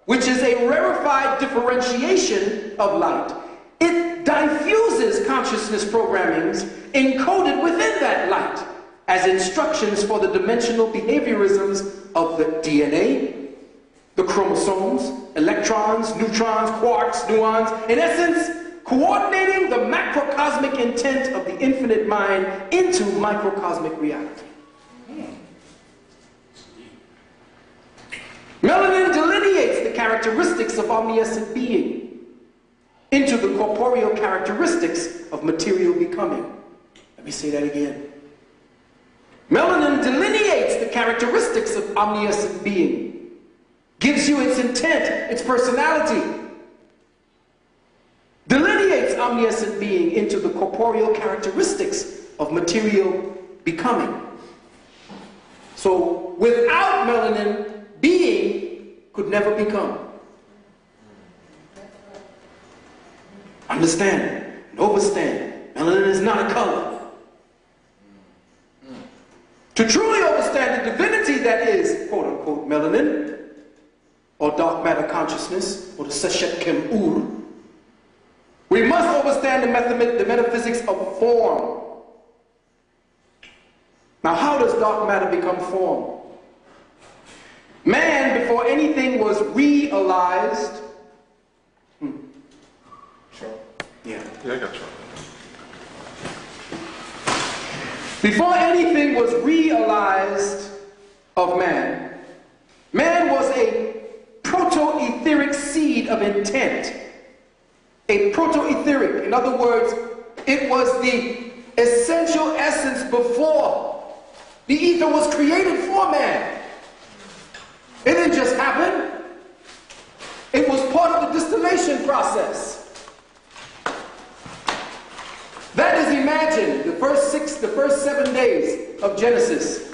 which is a rarefied differentiation of light. It diffuses consciousness programmings encoded within that light as instructions for the dimensional behaviorisms of the DNA, the chromosomes, electrons, neutrons, quarks, muons, in essence, coordinating the macrocosmic intent of the infinite mind into microcosmic reality. Melanin delineates the characteristics of omniscient being into the corporeal characteristics of material becoming. Let me say that again. Melanin delineates the characteristics of omniscient being, gives you its intent, its personality, delineates omniscient being into the corporeal characteristics of material becoming. So without melanin, being could never become. Understand and overstand, melanin is not a color. To truly understand the divinity that is, quote unquote, melanin, or dark matter consciousness, or the Seshet Kem Ur, we must understand the metaphysics of form. Now, how does dark matter become form? Man, before anything was realized. Sure. Yeah, I got you. Before anything was realized of man, man was a proto-etheric seed of intent. A proto-etheric, in other words, it was the essential essence before the ether was created for man. It didn't just happen. It was part of the distillation process. That is imagined. The first 7 days of Genesis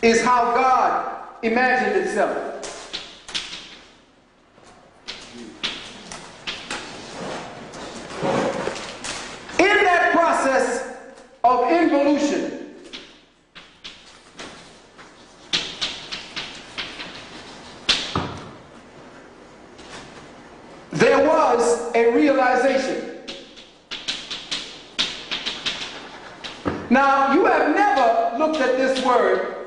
is how God imagined itself. In that process of involution, there was a realization. Now, you have never looked at this word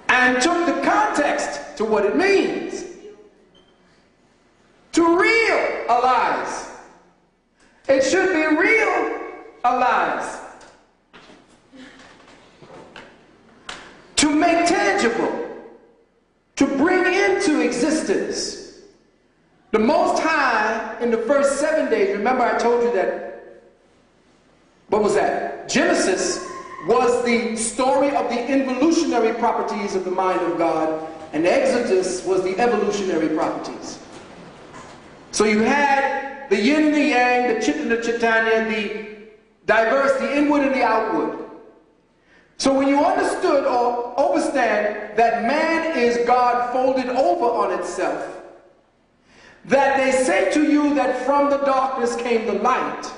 and took the context to what it means. To realize. It should be realize. To make tangible. To bring into existence. The Most High, in the first 7 days, remember I told you that, what was that? Genesis was the story of the involutionary properties of the mind of God, and Exodus was the evolutionary properties. So you had the yin and the yang, the chit and the chaitanya, the diverse, the inward and the outward. So when you understood or understand that man is God folded over on itself, that they say to you that from the darkness came the light,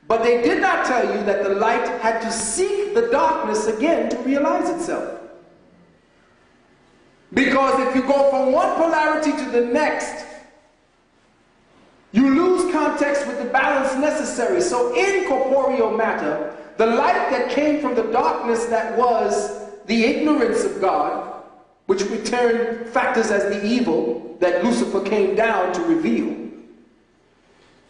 but they did not tell you that the light had to seek the darkness again to realize itself. Because if you go from one polarity to the next, you lose context with the balance necessary. So in corporeal matter, the light that came from the darkness that was the ignorance of God, which we term factors as the evil that Lucifer came down to reveal.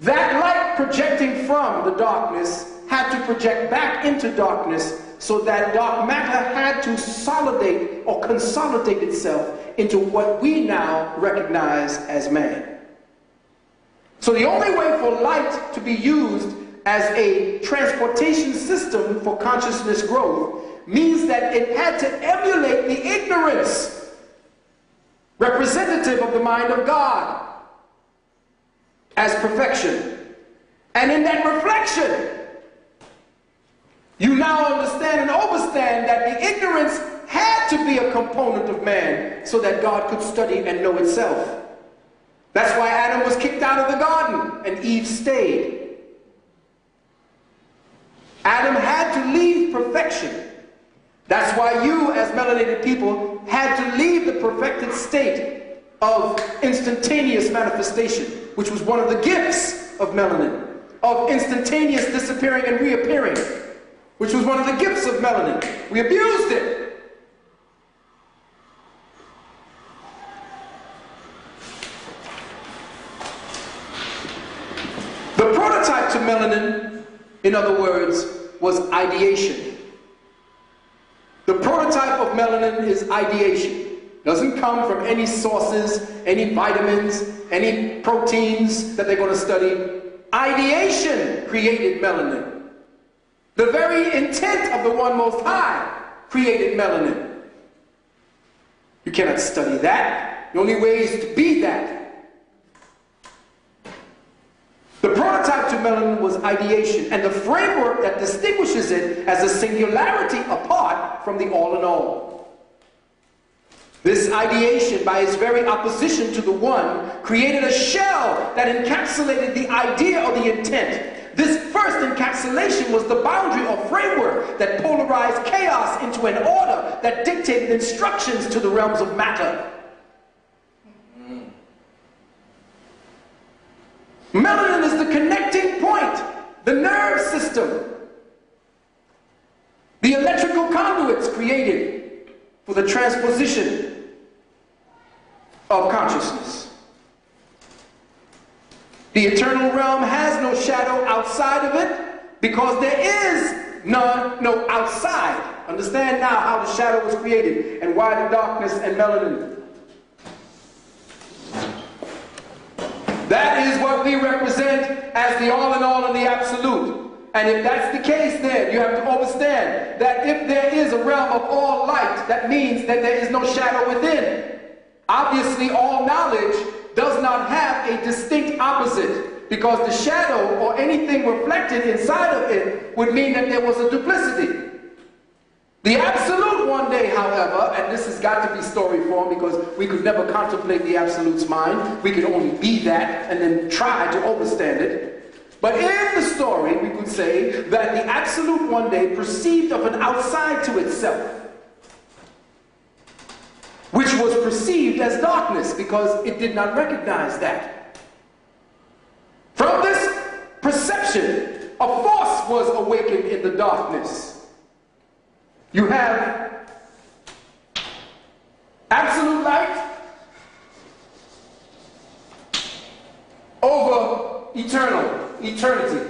That light projecting from the darkness had to project back into darkness, so that dark matter had to solidate or consolidate itself into what we now recognize as man. So the only way for light to be used as a transportation system for consciousness growth means that it had to emulate the ignorance representative of the mind of God as perfection. And in that reflection, you now understand and understand that the ignorance had to be a component of man so that God could study and know itself. That's why Adam was kicked out of the garden and Eve stayed. Adam had to leave perfection. That's why you, as melanated people, had to leave the perfected state of instantaneous manifestation, which was one of the gifts of melanin, of instantaneous disappearing and reappearing, which was one of the gifts of melanin. We abused it. The prototype to melanin, in other words, was ideation. The prototype of melanin is ideation. Doesn't come from any sources, any vitamins, any proteins that they're going to study. Ideation created melanin. The very intent of the One Most High created melanin. You cannot study that. The only way is to be that. The prototype to melanin was ideation, and the framework that distinguishes it as a singularity apart from the all in all. This ideation, by its very opposition to the One, created a shell that encapsulated the idea or the intent. This first encapsulation was the boundary or framework that polarized chaos into an order that dictated instructions to the realms of matter. Melanin is the connecting point, the nerve system, the electrical conduits created for the transposition of consciousness. The eternal realm has no shadow outside of it because there is no outside. Understand now how the shadow was created and why the darkness and melanin. That is what we represent as the all in all and the absolute. And if that's the case, then you have to understand that if there is a realm of all light, that means that there is no shadow within. Obviously, all knowledge does not have a distinct opposite, because the shadow or anything reflected inside of it would mean that there was a duplicity. The absolute one day, however, and this has got to be story form because we could never contemplate the absolute's mind. We could only be that and then try to understand it. But in the story, we could say that the absolute one day perceived of an outside to itself, which was perceived as darkness because it did not recognize that. From this perception, a force was awakened in the darkness. You have absolute light over eternity,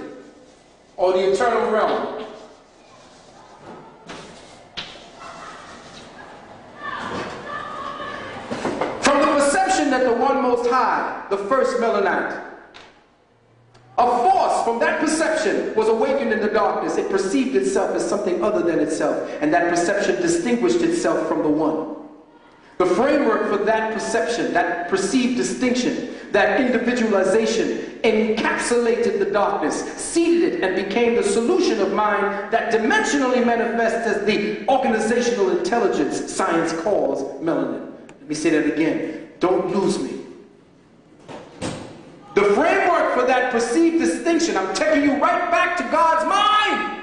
or the eternal realm. From the perception that the One Most High, the first Melanite, a force from that perception was awakened in the darkness. It perceived itself as something other than itself, and that perception distinguished itself from the One. The framework for that perception, that perceived distinction, that individualization, encapsulated the darkness, seeded it, and became the solution of mind that dimensionally manifests as the organizational intelligence science calls melanin. Let me say that again. Don't lose me. The framework for that perceived distinction, I'm taking you right back to God's mind.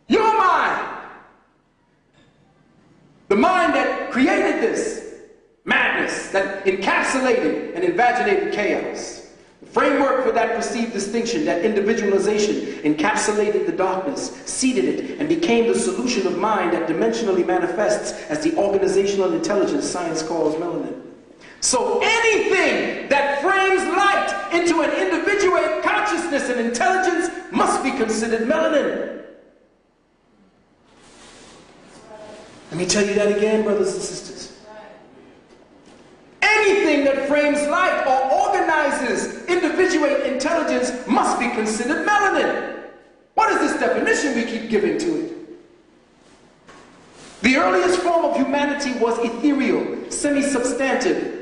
Your mind. The mind that created this madness, that encapsulated and invaginated chaos. The framework for that perceived distinction, that individualization, encapsulated the darkness, seeded it, and became the solution of mind that dimensionally manifests as the organizational intelligence science calls melanin. So anything that frames light into an individuate consciousness and intelligence must be considered melanin. Let me tell you that again, brothers and sisters. Anything that frames light or organizes individuate intelligence must be considered melanin. What is this definition we keep giving to it? The earliest form of humanity was ethereal, semi-substantive,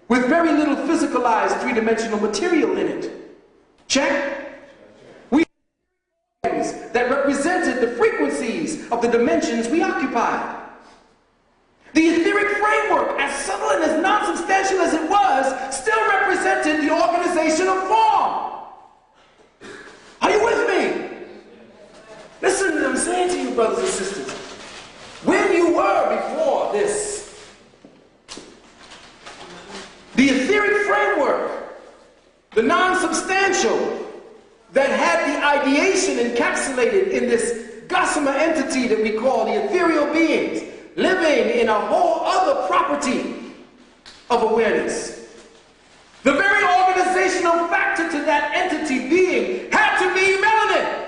with very little physicalized three-dimensional material in it. Check? We had that represented the frequencies of the dimensions we occupied. The etheric framework, as subtle and as non-substantial as it was, still represented the organization of form. Are you with me? Listen to what I'm saying to you, brothers and sisters. When non-substantial that had the ideation encapsulated in this gossamer entity that we call the ethereal beings, living in a whole other property of awareness. The very organizational factor to that entity being had to be melanin.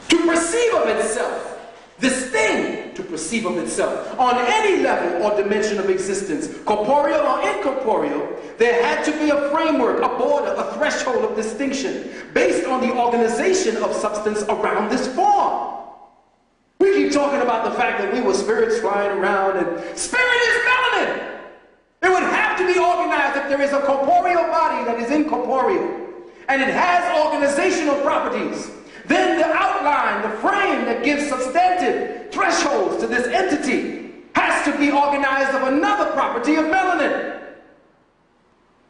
To perceive of itself, this thing to perceive of itself, on any level or dimension of existence, corporeal or incorporeal, there had to be a framework, a border, a threshold of distinction, based on the organization of substance around this form. We keep talking about the fact that we were spirits flying around, and spirit is melanin. It would have to be organized if there is a corporeal body that is incorporeal, and it has organizational properties. Then the outline, the frame that gives substantive thresholds to this entity has to be organized of another property of melanin.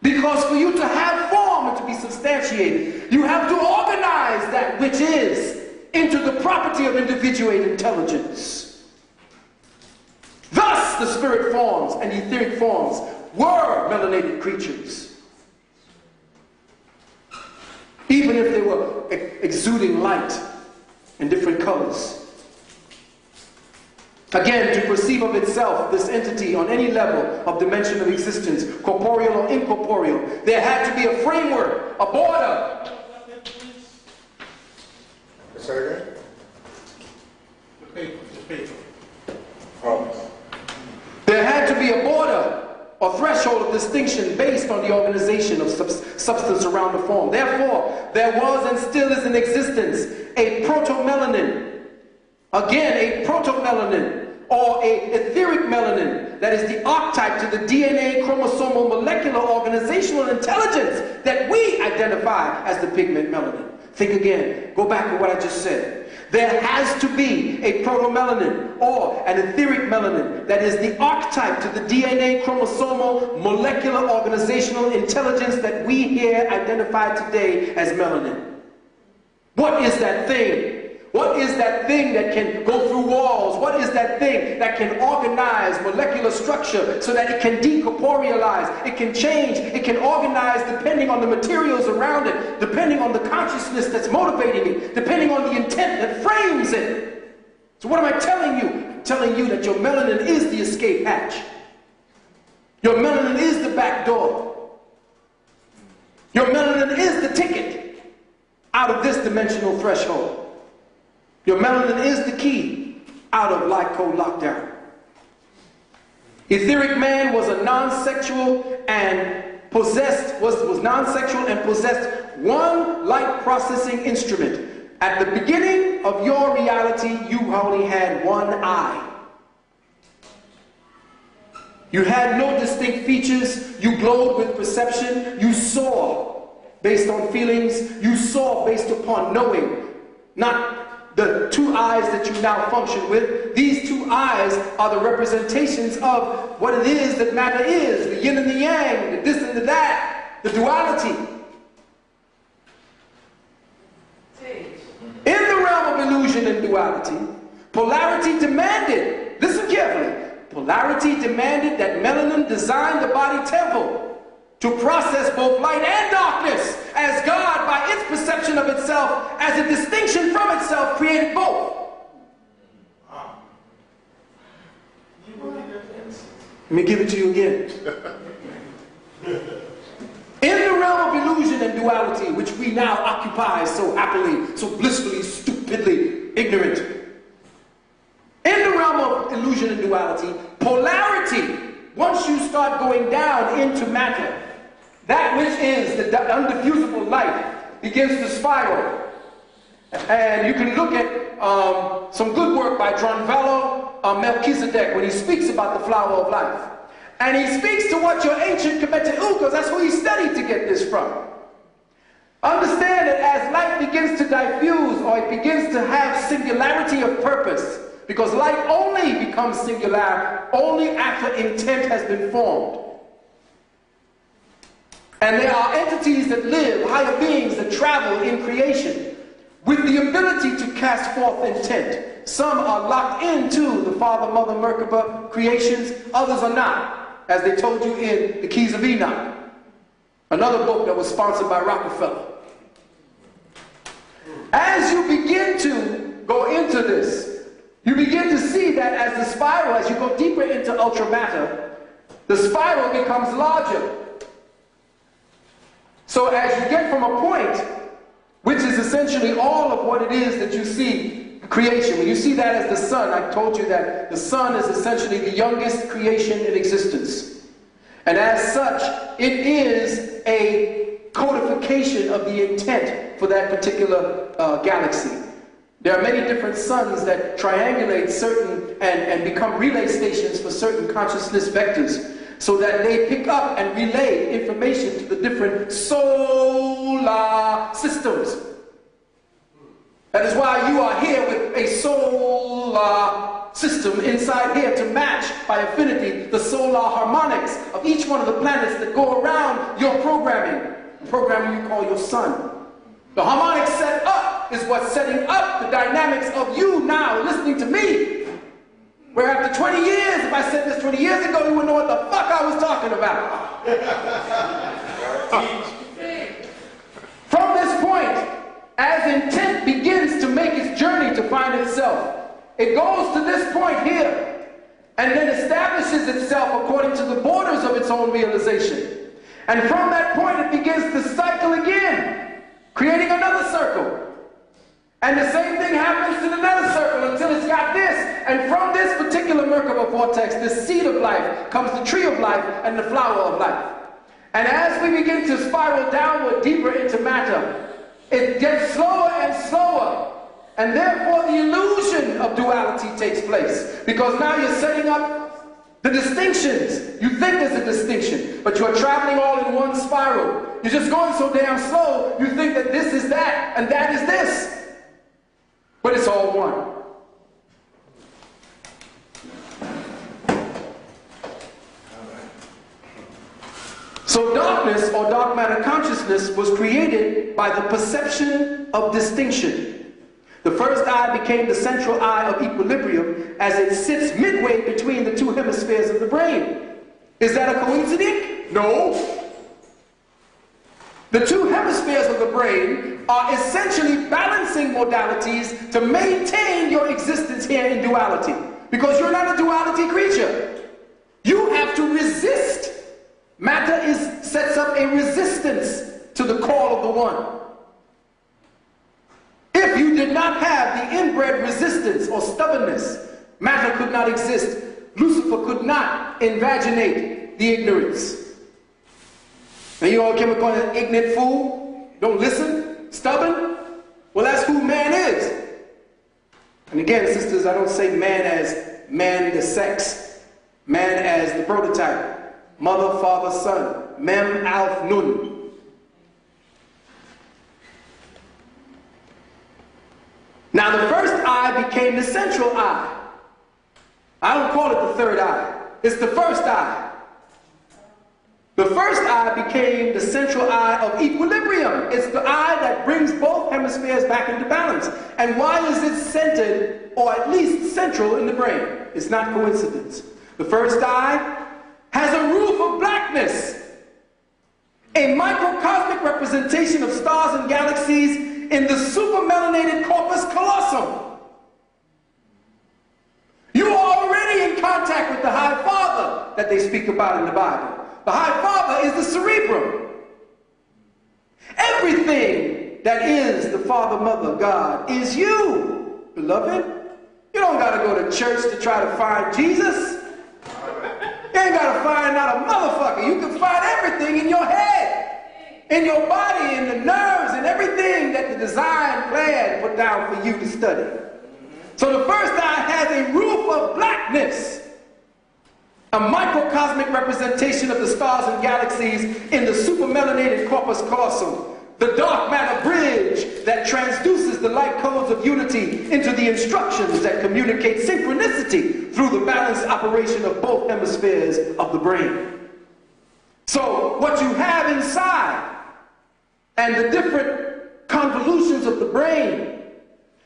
Because for you to have form and to be substantiated, you have to organize that which is into the property of individuate intelligence. Thus, the spirit forms and etheric forms were melanated creatures. Even if they were exuding light in different colors. Again, to perceive of itself, this entity, on any level of dimension of existence, corporeal or incorporeal, there had to be a framework, a border. Say again? The paper. Oh. There had to be a border or threshold of distinction based on the organization of substance around the form. Therefore, there was and still is in existence a proto-melanin. Again, a proto-melanin or a etheric melanin that is the archetype to the DNA chromosomal molecular organizational intelligence that we identify as the pigment melanin. Think again. Go back to what I just said. There has to be a proto-melanin or an etheric melanin that is the archetype to the DNA chromosomal molecular organizational intelligence that we here identify today as melanin. What is that thing? What is that thing that can go through walls? What is that thing that can organize molecular structure so that it can decorporealize, it can change, it can organize depending on the materials around it, depending on the consciousness that's motivating it, depending on the intent that frames it. So what am I telling you? I'm telling you that your melanin is the escape hatch. Your melanin is the back door. Your melanin is the ticket out of this dimensional threshold. Your melanin is the key out of light code lockdown. Etheric man was a non-sexual and possessed, was non-sexual and possessed one light processing instrument. At the beginning of your reality, you only had one eye. You had no distinct features. You glowed with perception. You saw based on feelings. You saw based upon knowing, not the two eyes that you now function with. These two eyes are the representations of what it is that matter is, the yin and the yang, the this and the that, the duality. In the realm of illusion and duality, polarity demanded, listen carefully, polarity demanded that melanin design the body temple to process both light and darkness, as God, by its perception of itself as a distinction from itself, created both. Let me give it to you again. In the realm of illusion and duality, which we now occupy so happily, so blissfully, stupidly ignorant, in the realm of illusion and duality, polarity, once you start going down into matter, that which is the undiffusible light begins to spiral. And you can look at some good work by Tronvallo Melchizedek when he speaks about the flower of life. And he speaks to what your ancient Kemetu, because that's who he studied to get this from. Understand that as light begins to diffuse, or it begins to have singularity of purpose, because light only becomes singular only after intent has been formed. And there are entities that live, higher beings that travel in creation with the ability to cast forth intent. Some are locked into the Father, Mother, Merkaba creations. Others are not, as they told you in the Keys of Enoch, another book that was sponsored by Rockefeller. As you begin to go into this, you begin to see that as the spiral, as you go deeper into ultramatter, the spiral becomes larger. So as you get from a point, which is essentially all of what it is that you see creation, when you see that as the sun, I told you that the sun is essentially the youngest creation in existence. And as such, it is a codification of the intent for that particular galaxy. There are many different suns that triangulate certain and become relay stations for certain consciousness vectors, so that they pick up and relay information to the different solar systems. That is why you are here with a solar system inside here to match by affinity the solar harmonics of each one of the planets that go around your programming, the programming you call your sun. The harmonics set up is what's setting up the dynamics of you now listening to me. Where after 20 years, if I said this 20 years ago, you wouldn't know what the fuck I was talking about. From this point, as intent begins to make its journey to find itself, it goes to this point here, and then establishes itself according to the borders of its own realization. And from that point, it begins to cycle again, creating another circle. And the same thing happens to another circle until it's got this. And from this particular Merkaba vortex, this seed of life, comes the tree of life and the flower of life. And as we begin to spiral downward deeper into matter, it gets slower and slower. And therefore the illusion of duality takes place. Because now you're setting up the distinctions. You think there's a distinction, but you're traveling all in one spiral. You're just going so damn slow, you think that this is that and that is this. But it's all one. So darkness, or dark matter consciousness, was created by the perception of distinction. The first eye became the central eye of equilibrium as it sits midway between the two hemispheres of the brain. Is that a coincidence? No. The two hemispheres of the brain are essentially balancing modalities to maintain your existence here in duality. Because you're not a duality creature. You have to resist. Matter sets up a resistance to the call of the one. If you did not have the inbred resistance or stubbornness, matter could not exist. Lucifer could not invaginate the ignorance. And you all came upon an ignorant fool, don't listen, stubborn? Well, that's who man is. And again, sisters, I don't say man as man the sex, man as the prototype. Mother, father, son. Mem, alf, nun. Now the first eye became the central eye. I don't call it the third eye. It's the first eye. The first eye became the central eye of equilibrium. It's the eye that brings both hemispheres back into balance. And why is it centered, or at least central, in the brain? It's not coincidence. The first eye has a roof of blackness, a microcosmic representation of stars and galaxies in the supermelanated corpus callosum. You are already in contact with the High Father that they speak about in the Bible. The High Father is the cerebrum. Everything that is the Father, Mother, God is you, beloved. You don't got to go to church to try to find Jesus. You ain't got to find not a motherfucker. You can find everything in your head, in your body, in the nerves, and everything that the design plan put down for you to study. So the first eye has a roof of blackness, a microcosmic representation of the stars and galaxies in the supermelanated corpus callosum, the dark matter bridge that transduces the light codes of unity into the instructions that communicate synchronicity through the balanced operation of both hemispheres of the brain. So what you have inside and the different convolutions of the brain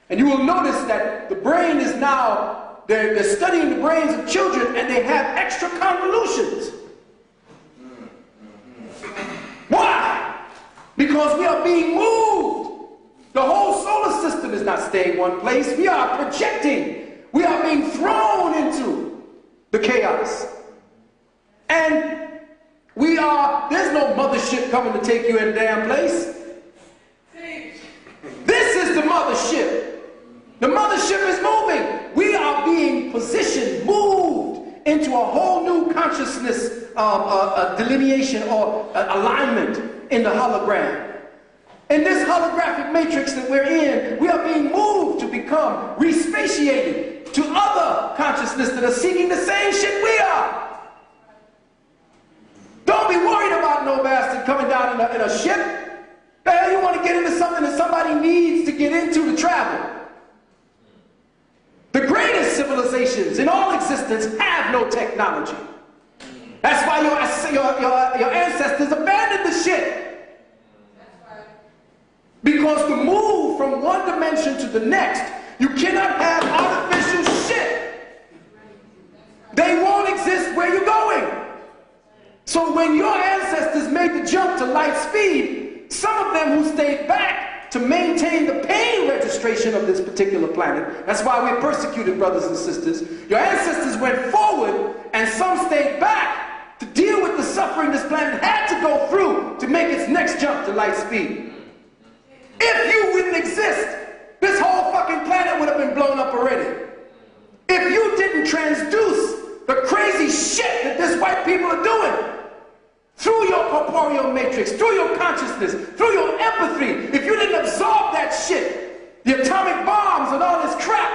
And you will notice that the brain is now, they're studying the brains of children and they have extra convolutions. Why? Because we are being moved. The whole solar system is not staying one place. We are projecting. We are being thrown into the chaos. And there's no mothership coming to take you in a damn place. This is the mothership. The mothership is moving. We are being positioned, moved into a whole new consciousness delineation or alignment in the hologram. In this holographic matrix that we're in, we are being moved to become respatiated to other consciousness that are seeking the same shit we are. Don't be worried about no bastard coming down in a ship. The hell you want to get into something that somebody needs to get into to travel? The greatest civilizations in all existence have no technology. That's why your ancestors abandoned the shit. Because to move from one dimension to the next, you cannot have artificial shit. They won't exist where you're going. So when your ancestors made the jump to light speed, some of them who stayed back to maintain the pain registration of this particular planet, that's why we're persecuted, brothers and sisters. Your ancestors went forward and some stayed back to deal with the suffering this planet had to go through to make its next jump to light speed. If you wouldn't exist, this whole fucking planet would have been blown up already. If you didn't transduce the crazy shit that this white people are doing, through your corporeal matrix, through your consciousness, through your empathy, if you didn't absorb that shit, the atomic bombs and all this crap,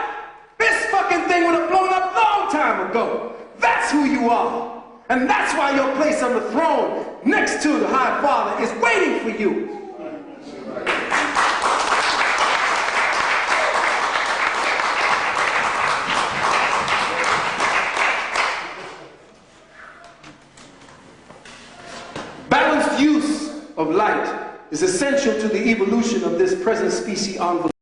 this fucking thing would have blown up long time ago. That's who you are. And that's why your place on the throne next to the High Father is waiting for you. Balanced use of light is essential to the evolution of this present species envelope.